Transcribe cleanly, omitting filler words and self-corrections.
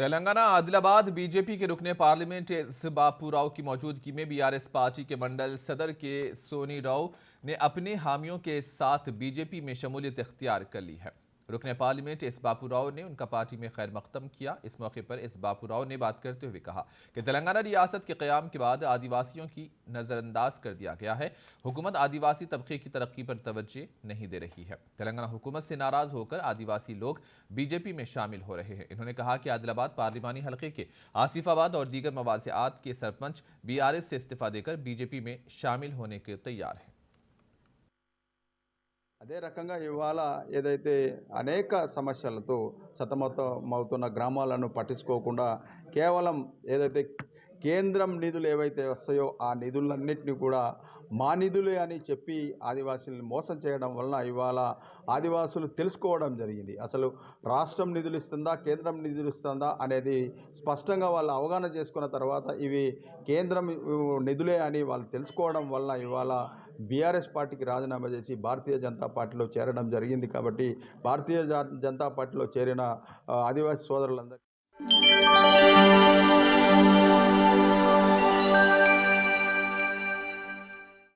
Telangana Adilabad BJP के रुकने parliament S बापू राव की मौजूदगी में बीआरएस पार्टी के मंडल सदर के सोनी राव ने अपने हामियों के साथ बीजेपी में शमूलियत इख्तियार कर ली है। रुकने पार्लियामेंट एस बापू राव ने उनका पार्टी में खैर मकदम किया। इस मौके पर एस बापू राव ने बात करते हुए कहा कि तेलंगाना रियासत के क़याम के बाद आदिवासियों की नज़रअंदाज कर दिया गया है। हुकूमत आदिवासी तबके की तरक्की पर तवज्जो नहीं दे रही है। तेलंगाना हुकूमत से नाराज होकर आदिवासी लोग बीजेपी में शामिल हो रहे हैं। इन्होंने कहा कि आदिलाबाद पार्लिमानी हलके के आसिफाबाद और दीगर मवाज़िआत के सरपंच बीआरएस से इस्तीफा देकर बीजेपी में शामिल होने के तैयार हैं। అదే రకంగా ఇవాళ ఏదైతే అనేక సమస్యలతో సతమతమవుతున్న గ్రామాలను పట్టించుకోకుండా కేవలం ఏదైతే కేంద్రం నిధులు ఏవైతే వస్తాయో ఆ నిధులన్నింటినీ కూడా మా నిధులే అని చెప్పి ఆదివాసులను మోసం చేయడం వలన ఇవాళ ఆదివాసులు తెలుసుకోవడం జరిగింది. అసలు రాష్ట్రం నిధులు ఇస్తుందా, కేంద్రం నిధులు ఇస్తుందా అనేది స్పష్టంగా వాళ్ళు అవగాహన చేసుకున్న తర్వాత ఇవి కేంద్రం నిధులే అని వాళ్ళు తెలుసుకోవడం వలన ఇవాళ బీఆర్ఎస్ పార్టీకి రాజీనామా చేసి భారతీయ జనతా పార్టీలో చేరడం జరిగింది. కాబట్టి భారతీయ జనతా పార్టీలో చేరిన ఆదివాసీ సోదరులందరికీ